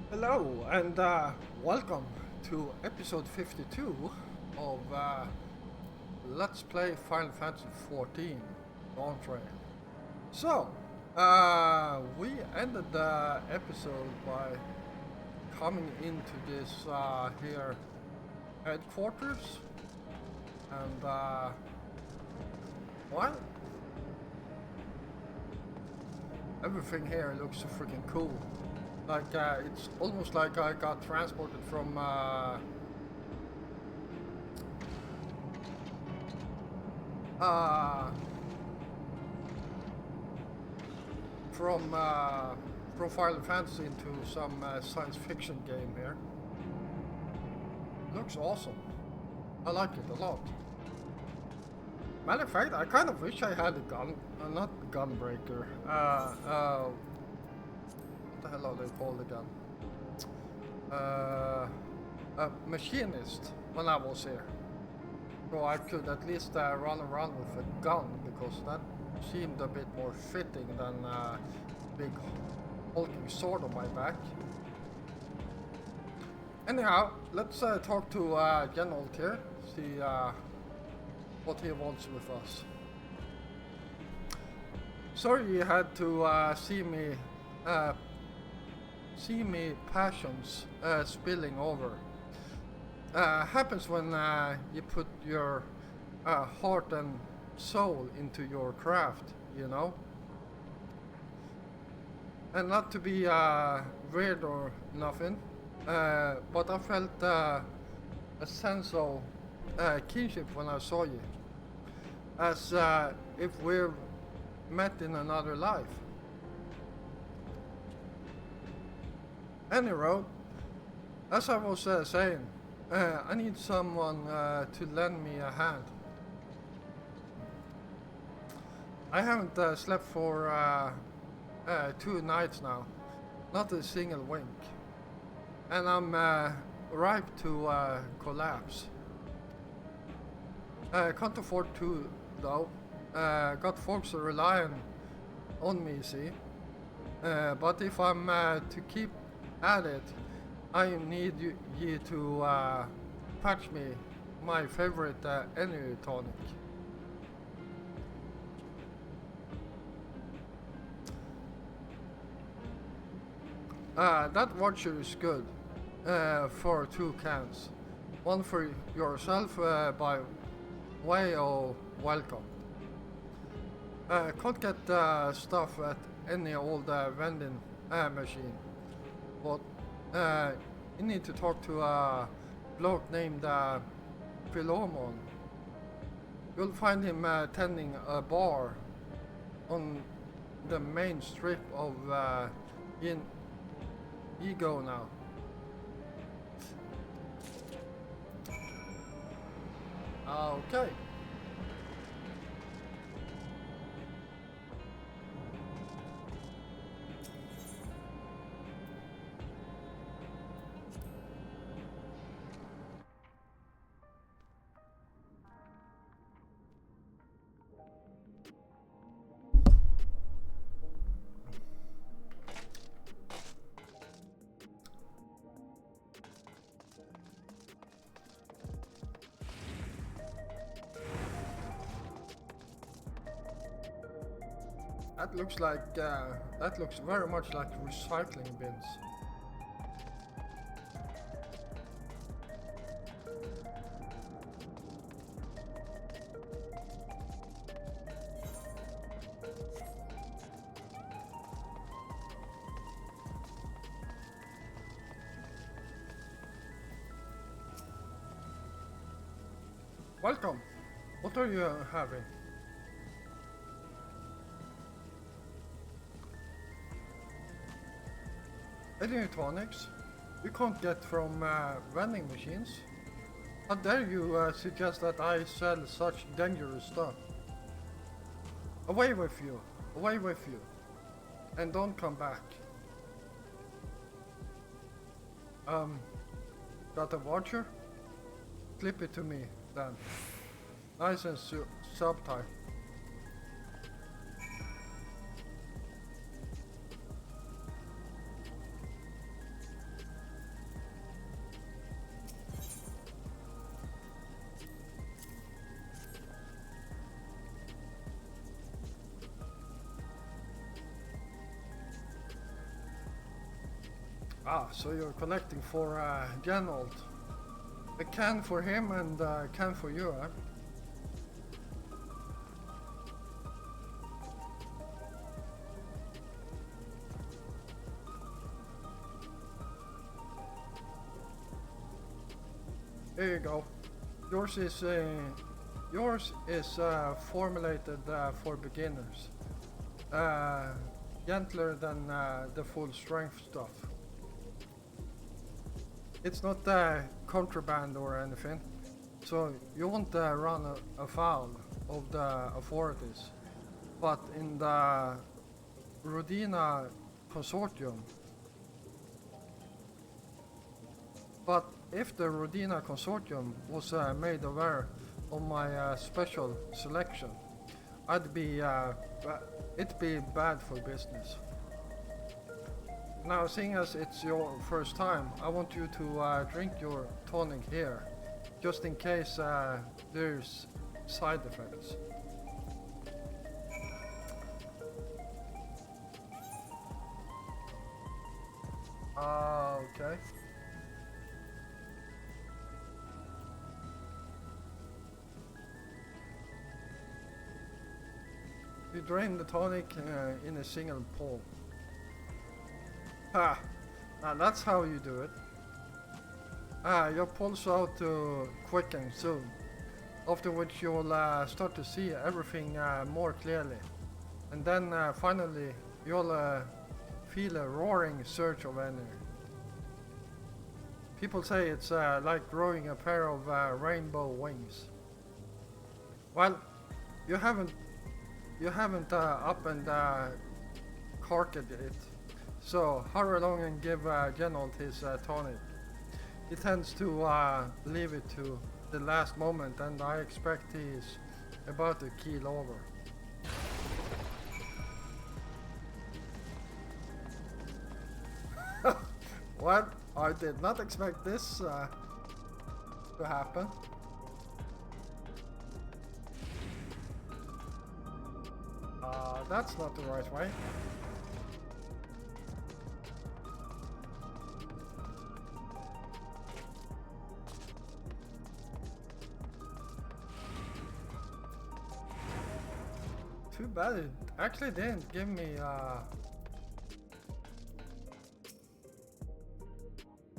Hello and welcome to episode 52 of Let's Play Final Fantasy XIV Dawn Trail. So, we ended the episode by coming into this here headquarters and well, everything here looks so freaking cool. Like, it's almost like I got transported from uh, from from Final Fantasy into some science fiction game here. Looks awesome. I like it a lot. Matter of fact, I kind of wish I had a gun, not gunbreaker. What the hell are they called again? A machinist when I was here. So I could at least run around with a gun, because that seemed a bit more fitting than a big hulking sword on my back. Anyhow, let's talk to Genold here, see what he wants with us. Sorry you had to see me passions spilling over. Happens when you put your heart and soul into your craft, you know? And not to be weird or nothing, but I felt a sense of kinship when I saw you. As if we're met in another life. Anyway, as I was saying, I need someone to lend me a hand. I haven't slept for 2 nights now, not a single wink, and I'm ripe to collapse. Can't afford to though. Got folks relying on me, see. But if I'm to keep at it, I need you to patch me my favorite energy tonic. That voucher is good for 2 cans. One for yourself by way of welcome. Can't get stuff at any old vending machine, but you need to talk to a bloke named Philomon. You'll find him tending a bar on the main strip of Ego now. Okay. That looks very much like recycling bins. Welcome. What are you having? Energy tonics you can't get from vending machines. How dare you suggest that I sell such dangerous stuff? Away with you, away with you, and don't come back. Got a voucher? Slip it to me then. Nice and subtitle. Ah, so you're collecting for Genold. A can for him and a can for you, huh? Here you go. Yours is formulated for beginners. Gentler than the full strength stuff. It's not contraband or anything, so you won't run afoul of the authorities. But in the Rodina Consortium, if the Rodina Consortium was made aware of my special selection, it'd be bad for business. Now, seeing as it's your first time, I want you to drink your tonic here, just in case there's side effects. Okay. You drain the tonic in a single pull. Ah, now that's how you do it. Your pulls out to quicken soon, after which you'll start to see everything more clearly. And then finally you'll feel a roaring surge of energy. People say it's like growing a pair of rainbow wings. Well, you haven't up and corked it. So hurry along and give Genold his tonic. He tends to leave it to the last moment, and I expect he's about to keel over. What? I did not expect this to happen. That's not the right way. Too bad it actually didn't give me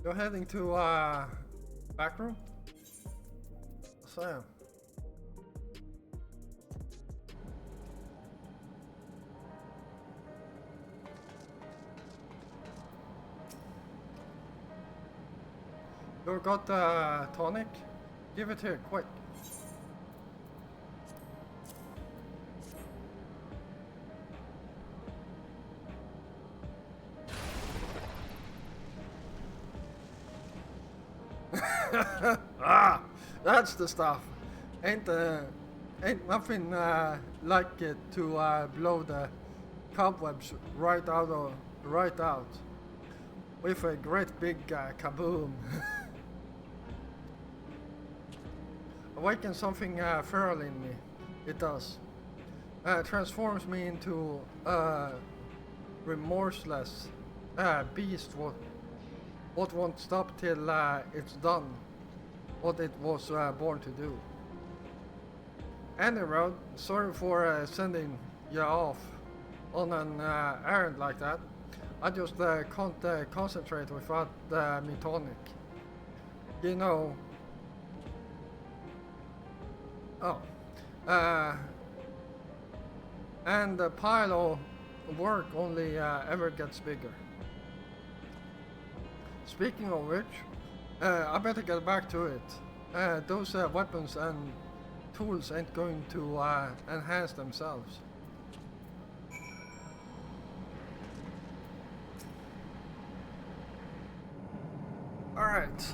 You're heading to back room? So you got tonic? Give it here, quick. Ah, that's the stuff. Ain't nothing like it to blow the cobwebs right out with a great big kaboom. Awakens something feral in me. It does. Transforms me into a remorseless beast. What won't stop till it's done what it was born to do. Anyway, sorry for sending you off on an errand like that. I just can't concentrate without me tonic. You know. Oh. And the pile of work only ever gets bigger. Speaking of which, I better get back to it. Those weapons and tools ain't going to enhance themselves. Alright.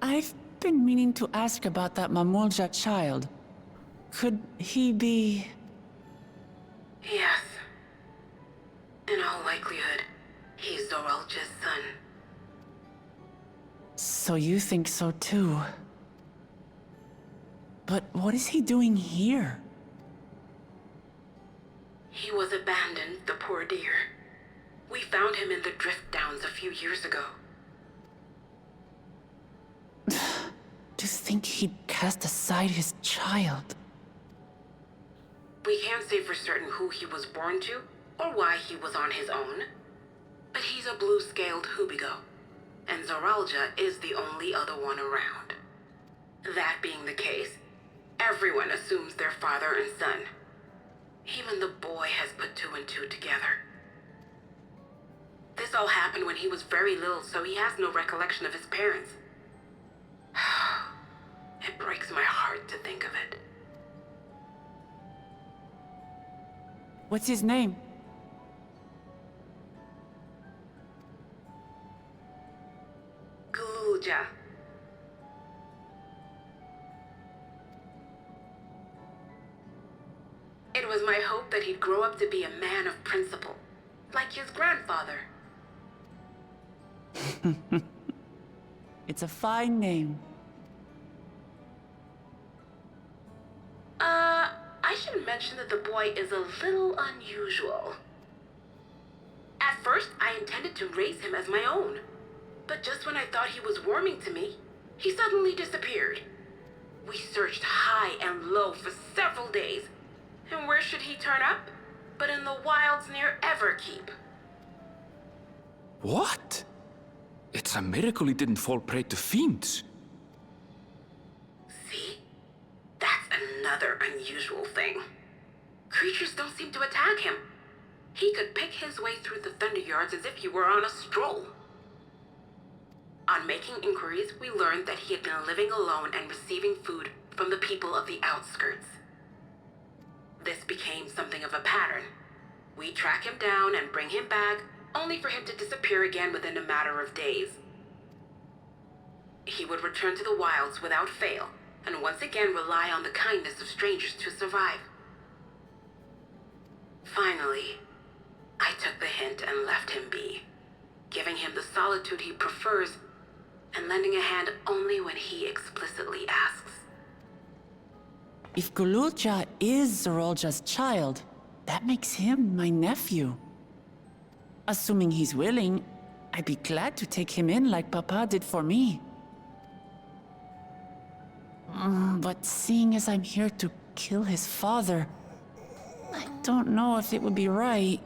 I've been meaning to ask about that Mamulja child. Could he be... Yes. In all likelihood, he's Zoralja's son. So you think so too? But what is he doing here? He was abandoned, the poor dear. We found him in the drift downs a few years ago. To think he'd cast aside his child. We can't say for certain who he was born to, or why he was on his own. But he's a blue-scaled Hubigo, and Zoralja is the only other one around. That being the case, everyone assumes they're father and son. Even the boy has put two and two together. This all happened when he was very little, so he has no recollection of his parents. It breaks my heart to think of it. What's his name? Guluja. It was my hope that he'd grow up to be a man of principle, like his grandfather. It's a fine name. I should mention that the boy is a little unusual. At first, I intended to raise him as my own. But just when I thought he was warming to me, he suddenly disappeared. We searched high and low for several days. And where should he turn up? But in the wilds near Everkeep. What? It's a miracle he didn't fall prey to fiends. See? That's another unusual thing. Creatures don't seem to attack him. He could pick his way through the Thunder Yards as if he were on a stroll. On making inquiries, we learned that he had been living alone and receiving food from the people of the outskirts. This became something of a pattern. We track him down and bring him back, only for him to disappear again within a matter of days. He would return to the wilds without fail, and once again rely on the kindness of strangers to survive. Finally, I took the hint and left him be, giving him the solitude he prefers and lending a hand only when he explicitly asks. If Gululja is Zoralja's child, that makes him my nephew. Assuming he's willing, I'd be glad to take him in like Papa did for me. But seeing as I'm here to kill his father, I don't know if it would be right.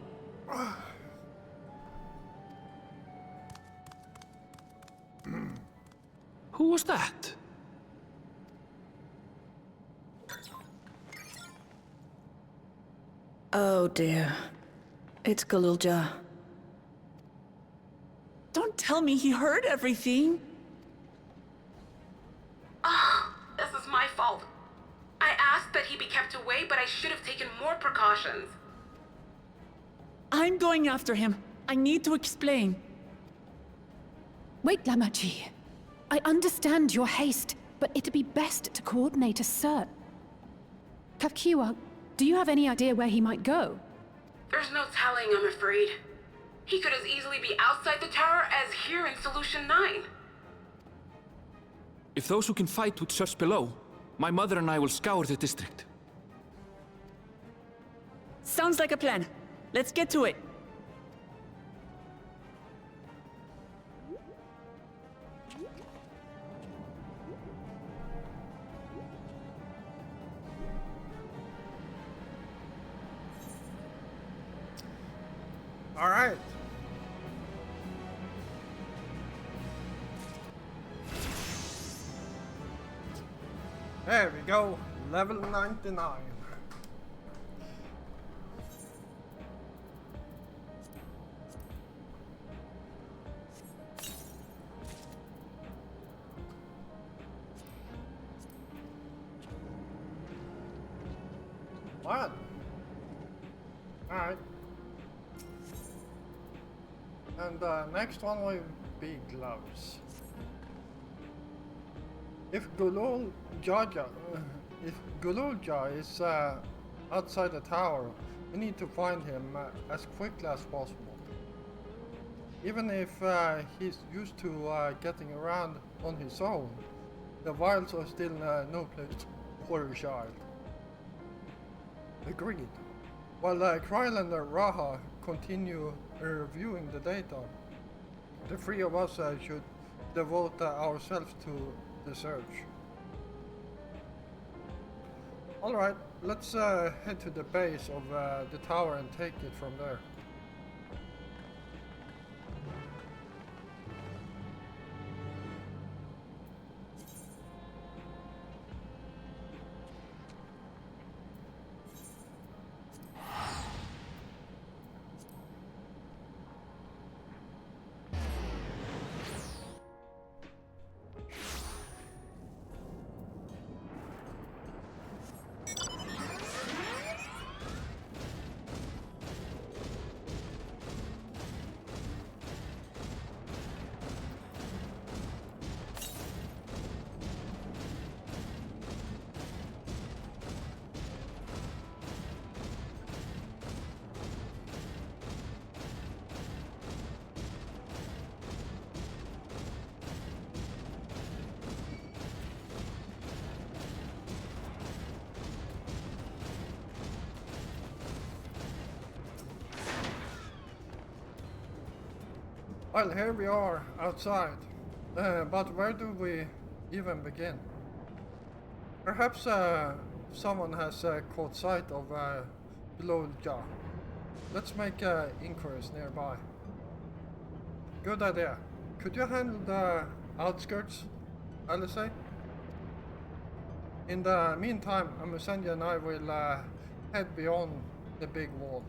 Who was that? Oh dear. It's Gululja. Don't tell me he heard everything. This is my fault. I asked that he be kept away, but I should have taken more precautions. I'm going after him. I need to explain. Wait, Lamachi. I understand your haste, but it'd be best to coordinate a search. Kafkiwa, do you have any idea where he might go? There's no telling, I'm afraid. He could as easily be outside the tower as here in Solution 9. If those who can fight would search below, my mother and I will scour the district. Sounds like a plan. Let's get to it. All right. There we go. Level 99. What? Alright. And the next one will be gloves. If Gululja is outside the tower, we need to find him as quickly as possible. Even if he's used to getting around on his own, the wilds are still no place for a child. Agreed. While Kryl and Raha continue reviewing the data, the three of us should devote ourselves to the search. Alright, let's head to the base of the tower and take it from there. Well, here we are outside, but where do we even begin? Perhaps someone has caught sight of Glolja. Let's make inquiries nearby. Good idea. Could you handle the outskirts, Alice? In the meantime, Amusenia and I will head beyond the big wall.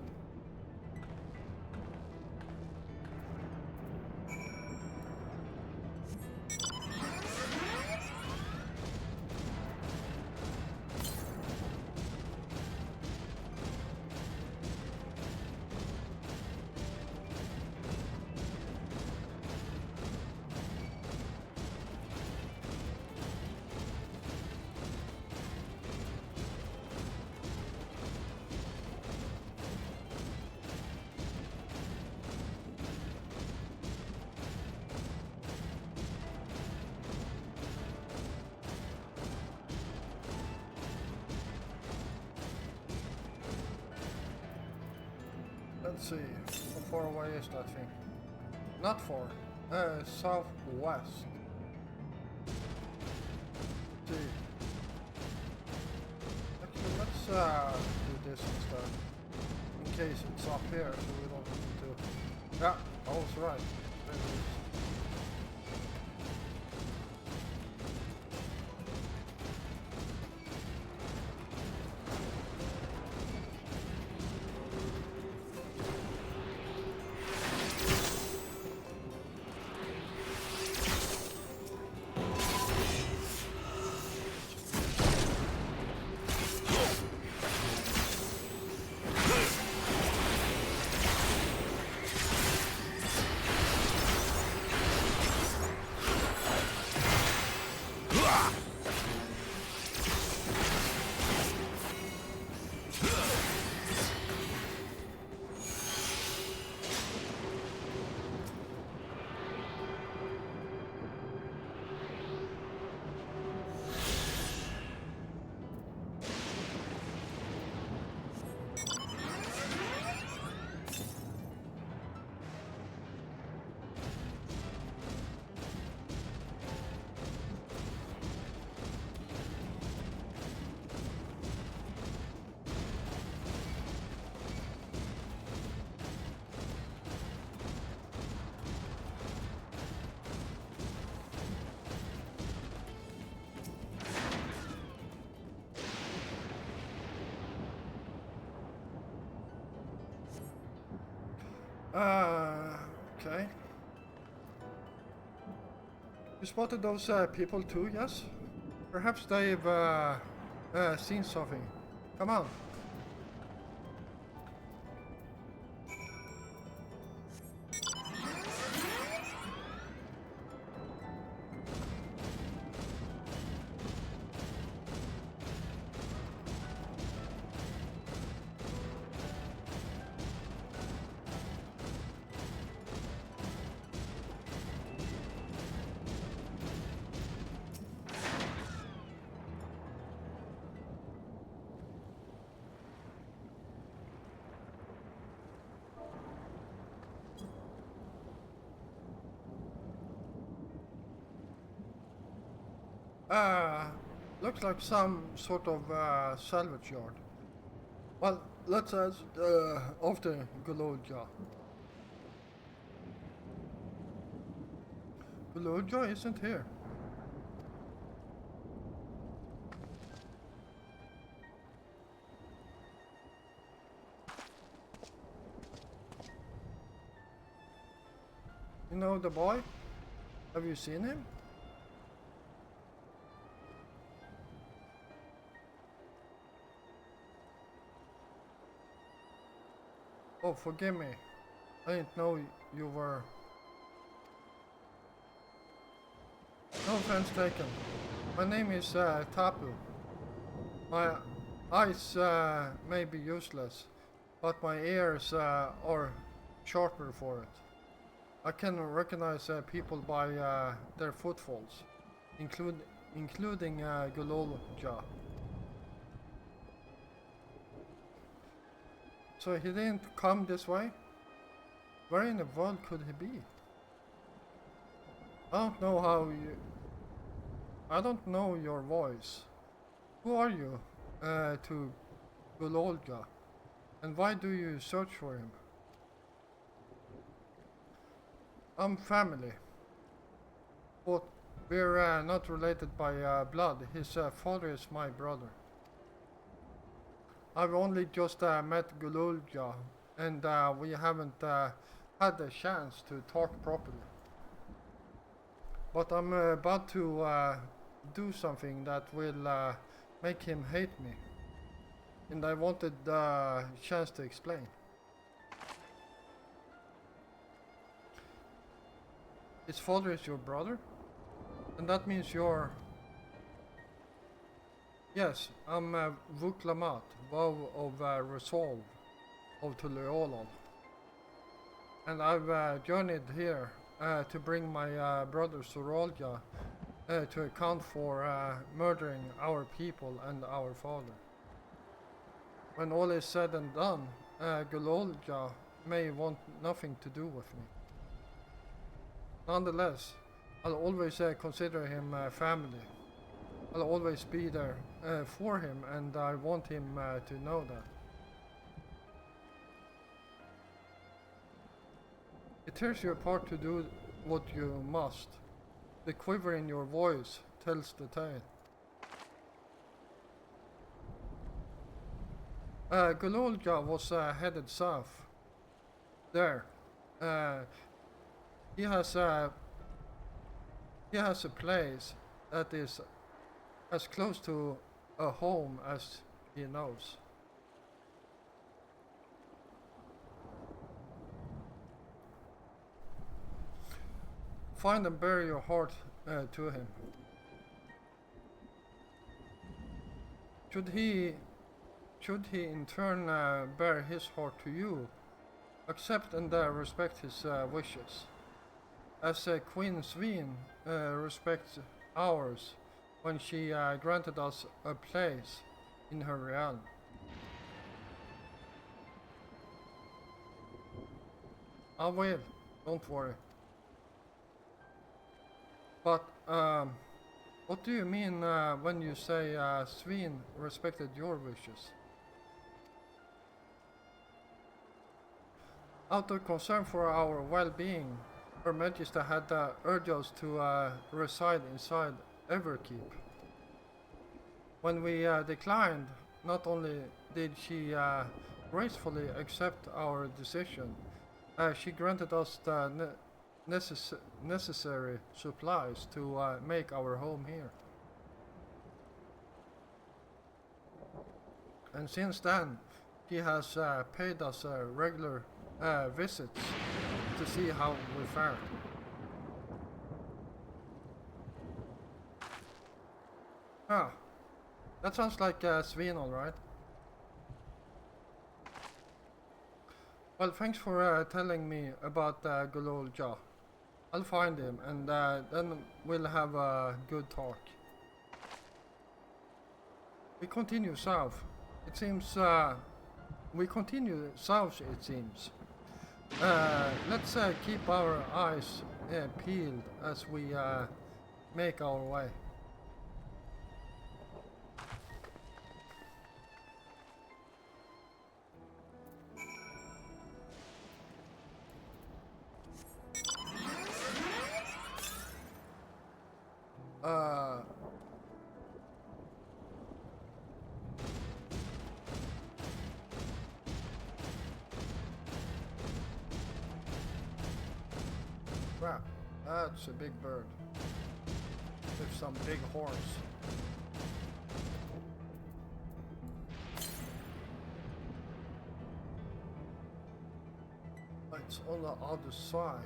Let's see, how far away is that thing? Not far, southwest. Let's see. Actually, let's do this instead, in case it's up here, so we don't need to. Yeah, I was right. There it is. Okay. You spotted those people too, yes? Perhaps they've seen something. Come on. Looks like some sort of salvage yard. Well, let's ask of the Gulodja. Gulodja isn't here. You know the boy? Have you seen him? Oh, forgive me. I didn't know you were... No offense taken. My name is Tapu. My eyes may be useless, but my ears are sharper for it. I can recognize people by their footfalls, including Gulodja. So he didn't come this way? Where in the world could he be? I don't know your voice. Who are you to Gulodja? And why do you search for him? I'm family. But we're not related by blood. His father is my brother. I've only just met Gulodja, and we haven't had the chance to talk properly. But I'm about to do something that will make him hate me. And I wanted the chance to explain. His father is your brother? And that means you're... Yes, I'm Vuklamat, vow of resolve, of Tuleolol. And I've journeyed here to bring my brother Sorolja to account for murdering our people and our father. When all is said and done, Gulodja may want nothing to do with me. Nonetheless, I'll always consider him family. I'll always be there for him, and I want him to know that. It tears you apart to do what you must. The quiver in your voice tells the tale. Gulodja was headed south. There. He has a place that is as close to a home as he knows. Find and bear your heart to him. Should he in turn bear his heart to you, accept and respect his wishes, as Queen Sveen respects ours when she granted us a place in her realm. I will, don't worry. But what do you mean when you say Sveen respected your wishes? Out of concern for our well-being, Her Majesty had urged us to reside inside Everkeep. When we declined, not only did she gracefully accept our decision, she granted us the necessary supplies to make our home here. And since then, she has paid us regular visits to see how we fared. Ah, that sounds like Sveen, alright. Well, thanks for telling me about Gulodja. I'll find him, and then we'll have a good talk. We continue south. It seems we continue south, it seems. Let's keep our eyes peeled as we make our way. crap. That's a big bird. With some big horns. It's on the other side.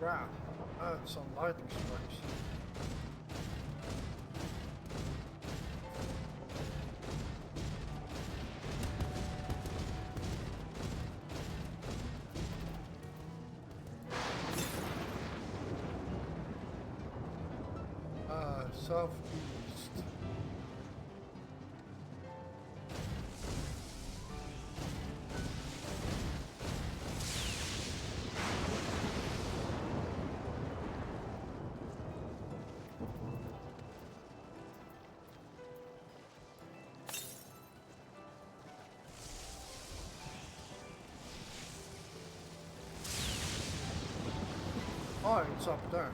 Crap, that's some lightning strikes. Southeast. Oh, it's up there.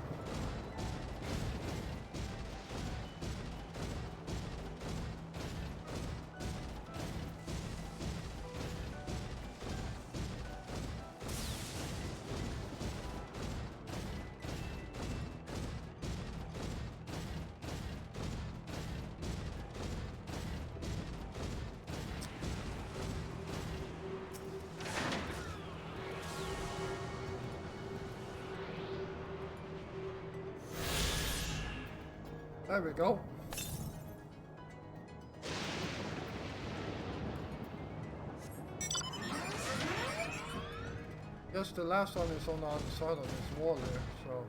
There we go. Guess the last one is on the other side of this wall here, so...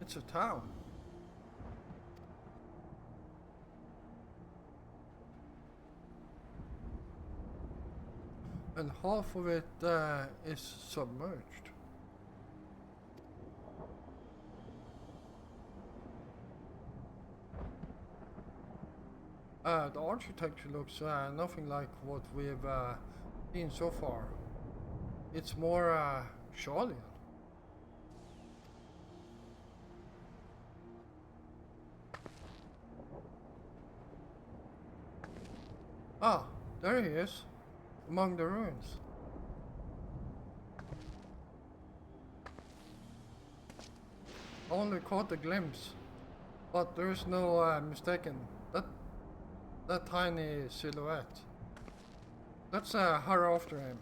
It's a town. And half of it is submerged. The architecture looks nothing like what we've seen so far. It's more Charlian. Ah, there he is, among the ruins. I only caught a glimpse, but there is no mistaking that tiny silhouette. Let's hurry after him.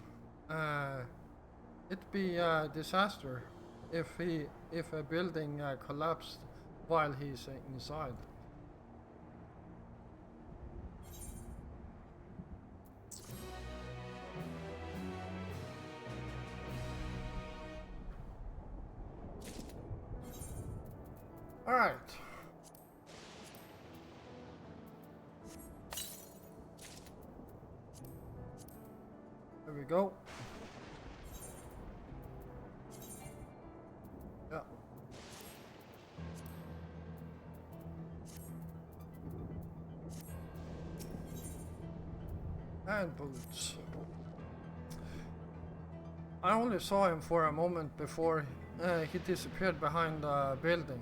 It'd be a disaster if a building collapsed while he's inside. All right. There we go. Yeah. And boots. I only saw him for a moment before he disappeared behind the building,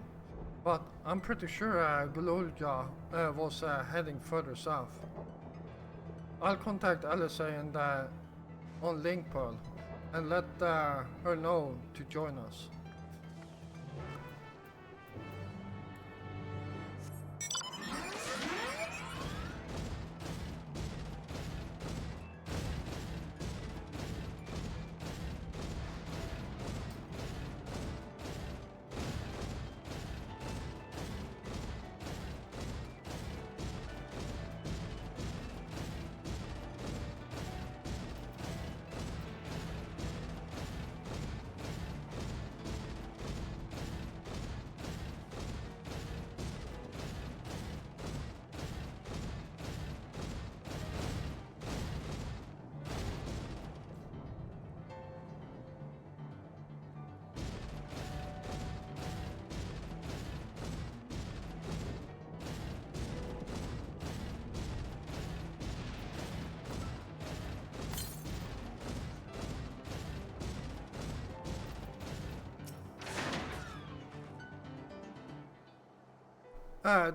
but I'm pretty sure Gululja was heading further south. I'll contact LSA and on Link Pearl and let her know to join us.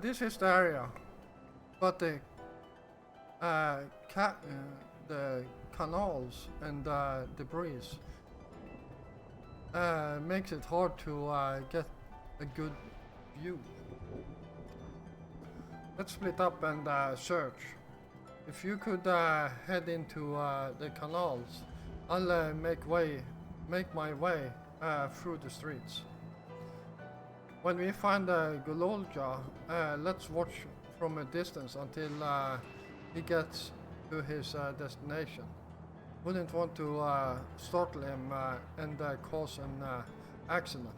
This is the area, but the the canals and debris makes it hard to get a good view. Let's split up and search. If you could head into the canals, I'll make my way through the streets. When we find Gulolja, let's watch from a distance until he gets to his destination. Wouldn't want to startle him and cause an accident.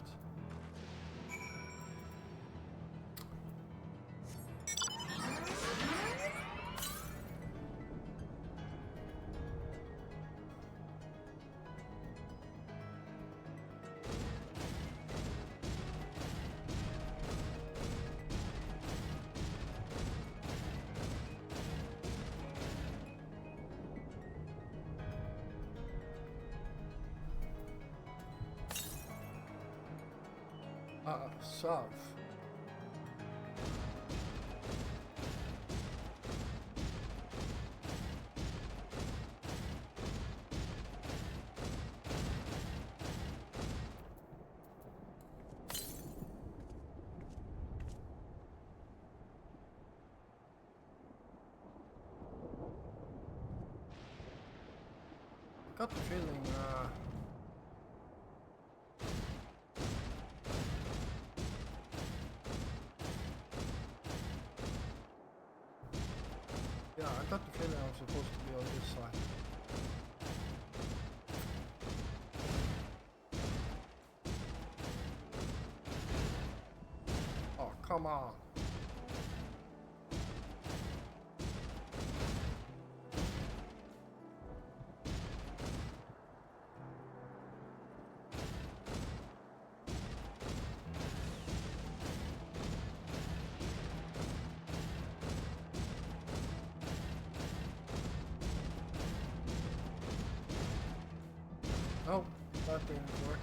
South. Got the feeling yeah, I got the feeling I'm supposed to be on this side. Oh, come on. Oh, that didn't work.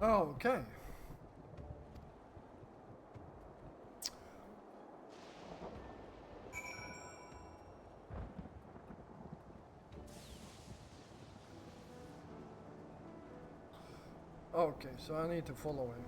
Okay. Okay, so I need to follow him.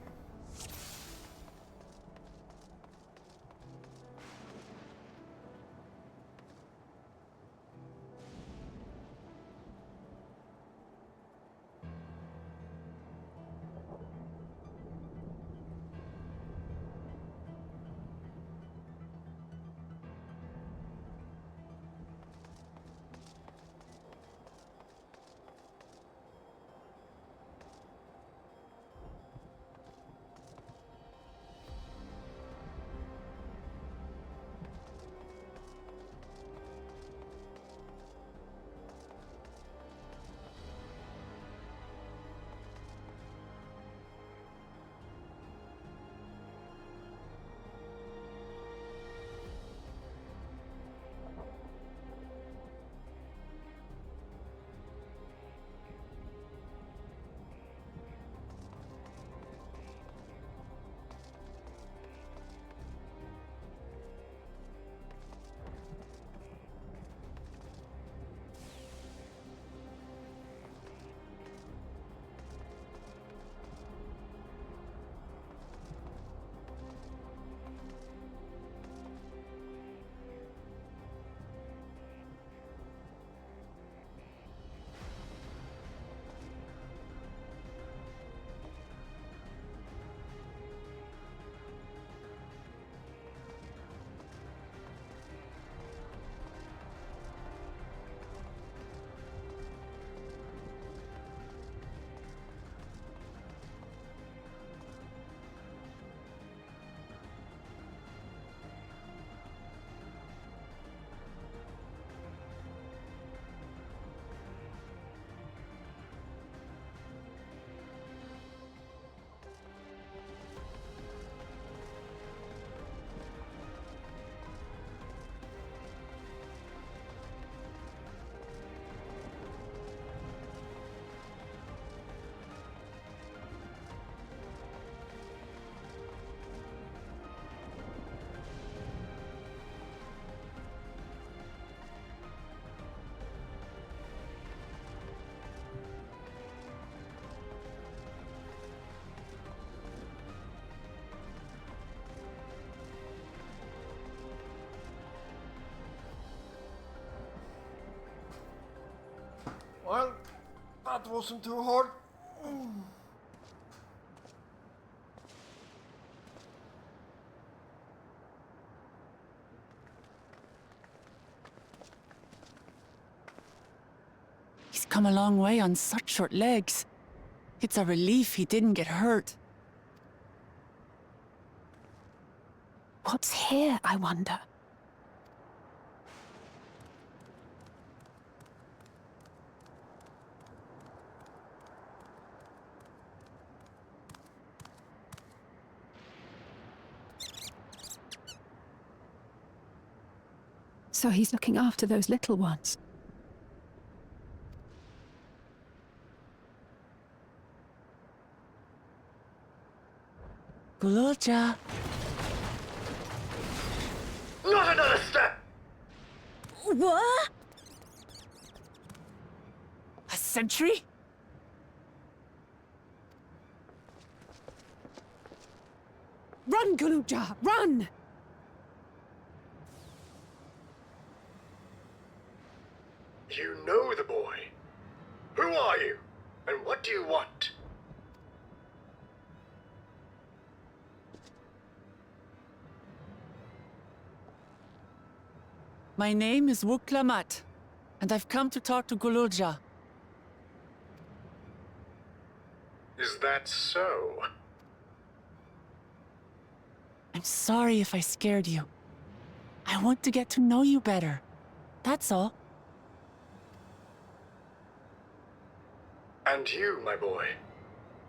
Well, that wasn't too hard. He's come a long way on such short legs. It's a relief he didn't get hurt. What's here, I wonder? So he's looking after those little ones. Gululja. Not another step! What? A sentry? Run, Gululja, run! You know the boy. Who are you? And what do you want? My name is Wuklamat, and I've come to talk to Gululja. Is that so? I'm sorry if I scared you. I want to get to know you better. That's all. And you, my boy,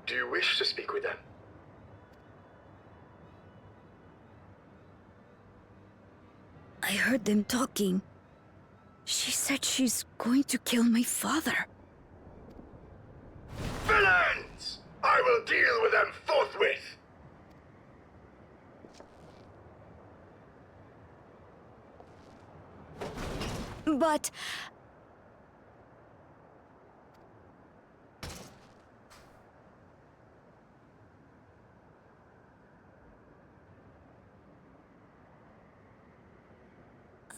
do you wish to speak with them? I heard them talking. She said she's going to kill my father. Villains! I will deal with them forthwith. But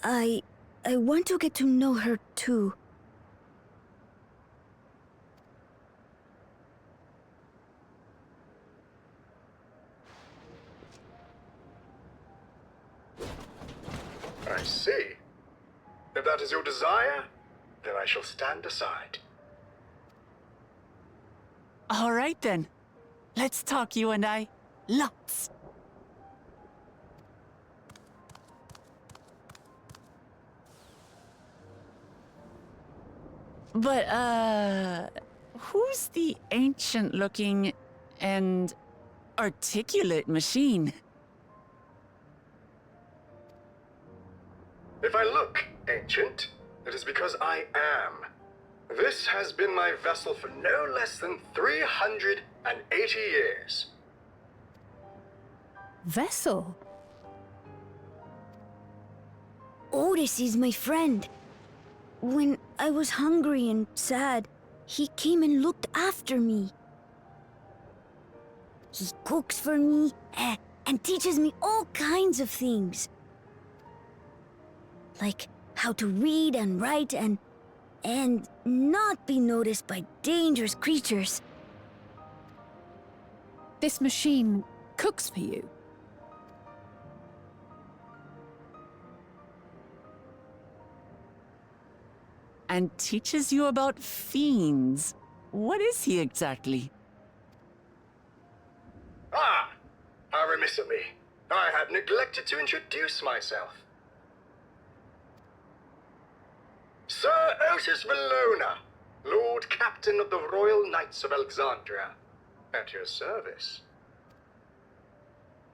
I want to get to know her too. I see. If that is your desire, then I shall stand aside. All right then. Let's talk, you and I. Lots. But, who's the ancient-looking and articulate machine? If I look ancient, it is because I am. This has been my vessel for no less than 380 years. Vessel? Otis is my friend. When I was hungry and sad, he came and looked after me. He cooks for me and teaches me all kinds of things. Like how to read and write and not be noticed by dangerous creatures. This machine cooks for you? And teaches you about fiends. What is he exactly? Ah! How remiss of me. I had neglected to introduce myself. Sir Otis Valona, Lord Captain of the Royal Knights of Alexandria. At your service.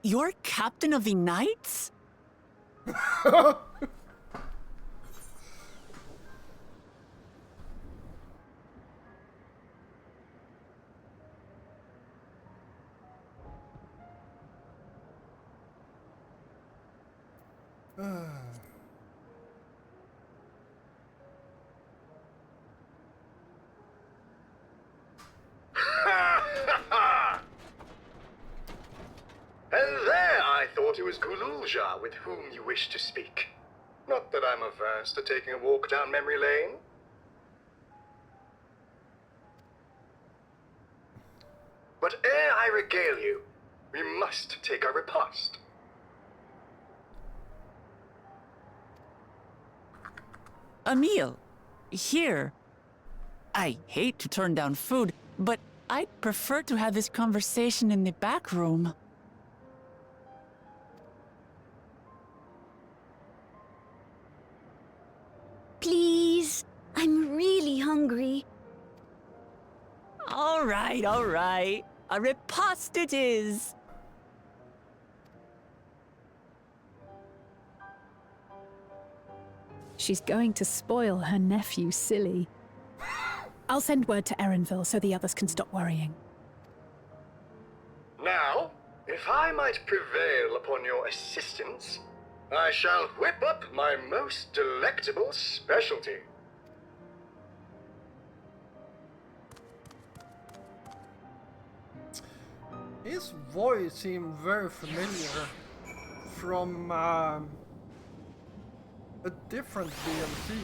You're captain of the knights? And there I thought it was Kululja with whom you wished to speak. Not that I'm averse to taking a walk down memory lane. But ere I regale you, we must take our repast. A meal. Here. I hate to turn down food, but I'd prefer to have this conversation in the back room. Please, I'm really hungry. All right, all right. A repast it is. She's going to spoil her nephew silly. I'll send word to Erenville so the others can stop worrying. Now, if I might prevail upon your assistance, I shall whip up my most delectable specialty. His voice seemed very familiar from a different DLC.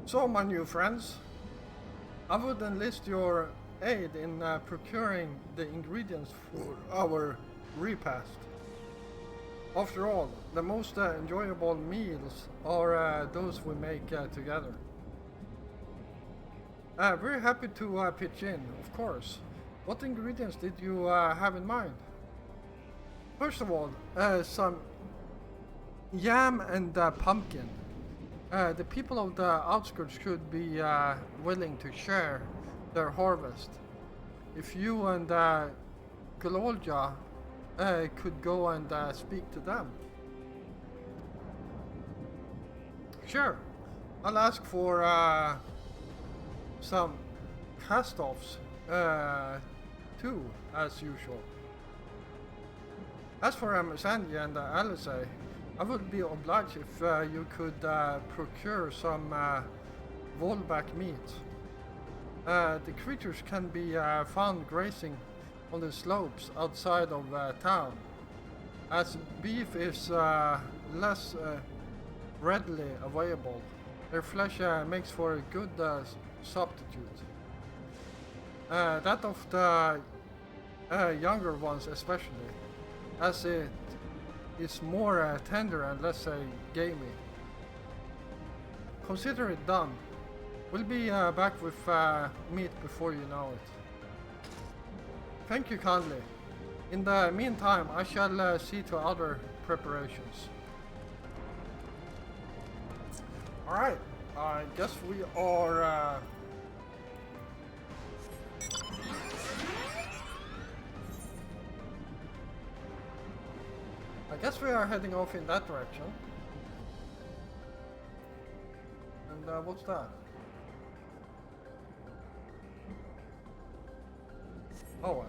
So, my new friends, I would enlist your aid in procuring the ingredients for our repast. After all, the most enjoyable meals are those we make together. Very happy to pitch in, of course. What ingredients did you have in mind? First of all, some yam and pumpkin. The people of the outskirts should be willing to share their harvest. If you and Gololja could go and speak to them. Sure. I'll ask for some cast-offs too, as usual. As for Sandy and Alice, I would be obliged if you could procure some Volback meat. The creatures can be found grazing on the slopes outside of town, as beef is less readily available. Their flesh makes for a good substitute. That of the younger ones especially, as it is more tender and less gamey. Consider it done. We'll be back with meat before you know it. Thank you kindly. In the meantime, I shall see to other preparations. Alright, I guess we are... I guess we are heading off in that direction. And what's that? Oh,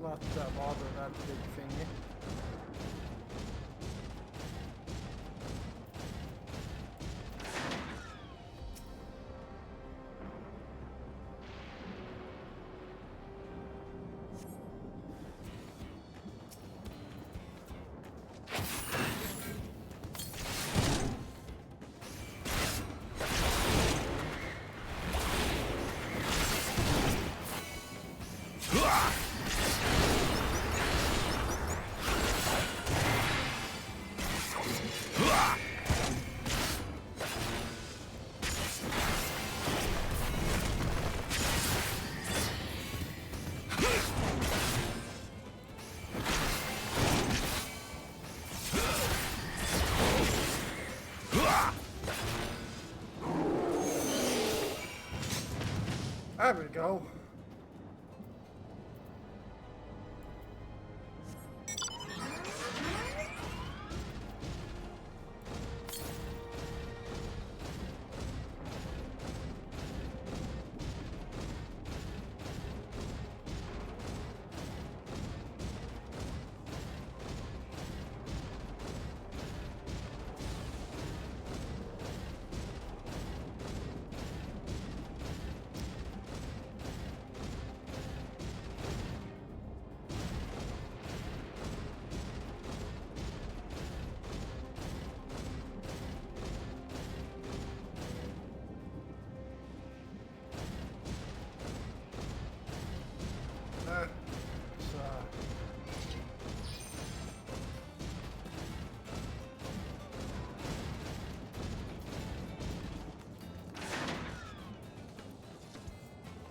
not bother that big thingy. There we go.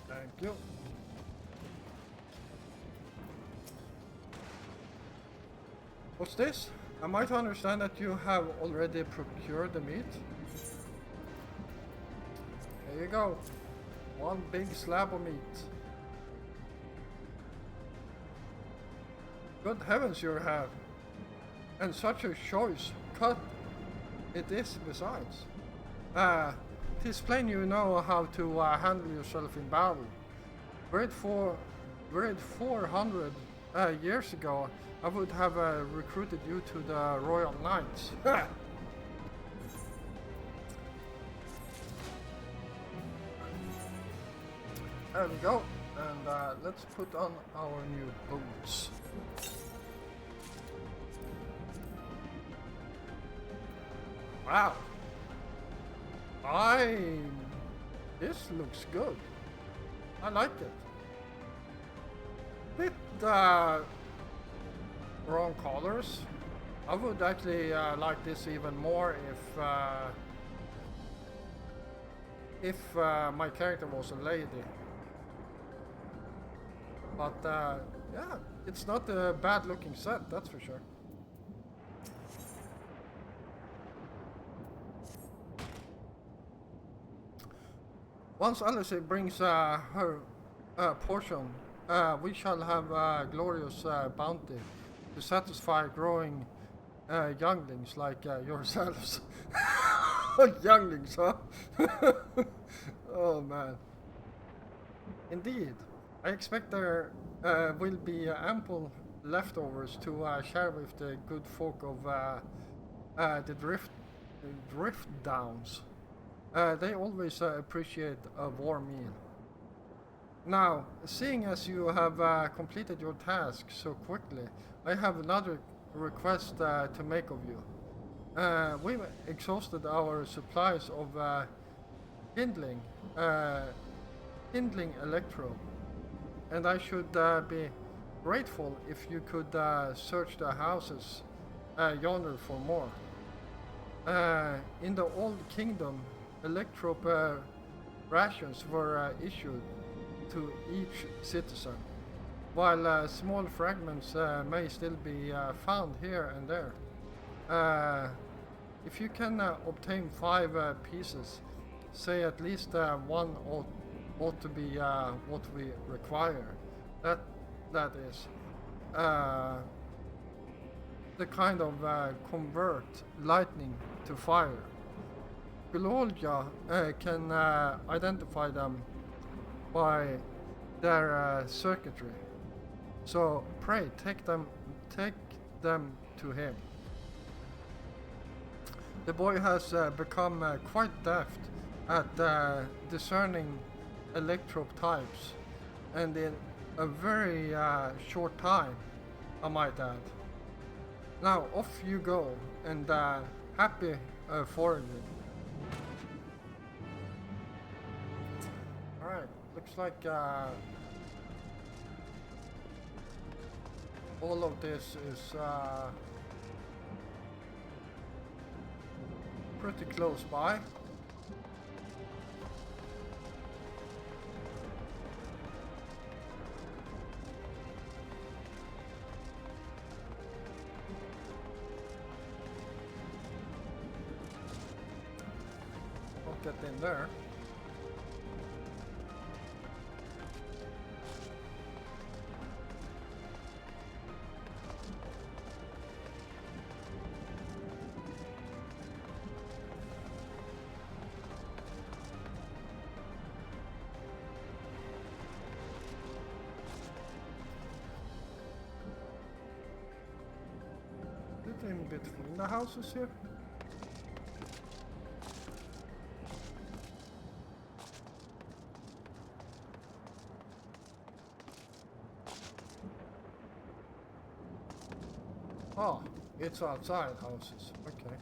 Thank you. What's this? Am I to understand that you have already procured the meat? There you go. One big slab of meat. Good heavens you have. And such a choice cut it is besides. 'Tis plain you know how to handle yourself in battle. Were it 400 years ago, I would have recruited you to the Royal Knights. There we go. And let's put on our new boots. Wow. This looks good. I like it. Bit wrong colors. I would actually like this even more if my character was a lady. But yeah, it's not a bad looking set, that's for sure. Once Alice brings her portion, we shall have a glorious bounty to satisfy growing younglings like yourselves. Younglings, huh? Oh man. Indeed. I expect there will be ample leftovers to share with the good folk of the drift downs. They always appreciate a warm meal. Now, seeing as you have completed your task so quickly, I have another request to make of you. We've exhausted our supplies of kindling electro, and I should be grateful if you could search the houses yonder for more. In the Old Kingdom, electrope rations were issued to each citizen, while small fragments may still be found here and there. If you can obtain 5 pieces, say at least one ought to be what we require. That is the kind of convert lightning to fire. Gololja can identify them by their circuitry. So pray take them to him. The boy has become quite deft at discerning electrope types, and in a very short time, I might add. Now off you go, and happy foraging. Alright, looks like all of this is pretty close by. I'll get in there. In between the houses here. Oh, it's outside houses. Okay.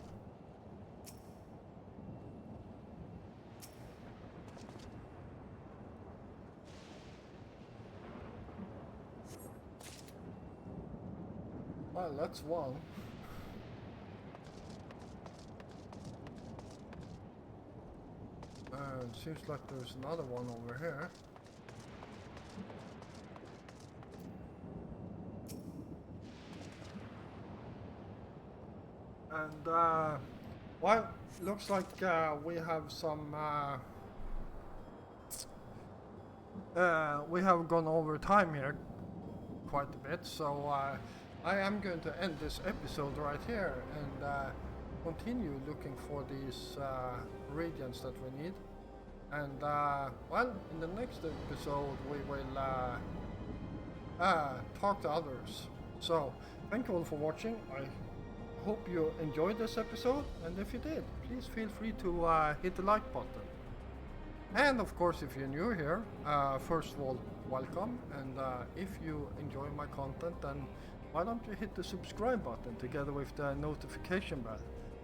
Well, that's one. And seems like there's another one over here. And well, looks like we have some we have gone over time here quite a bit, so I am going to end this episode right here and continue looking for these regions that we need. And well, in the next episode we will talk to others. So thank you all for watching. I hope you enjoyed this episode, and if you did, please feel free to hit the like button. And of course, if you're new here, first of all, welcome. And if you enjoy my content, then why don't you hit the subscribe button together with the notification bell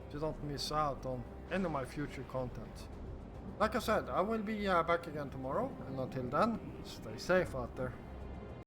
so you don't miss out on any of my future content. like I said, I will be back again tomorrow, and until then, stay safe out there.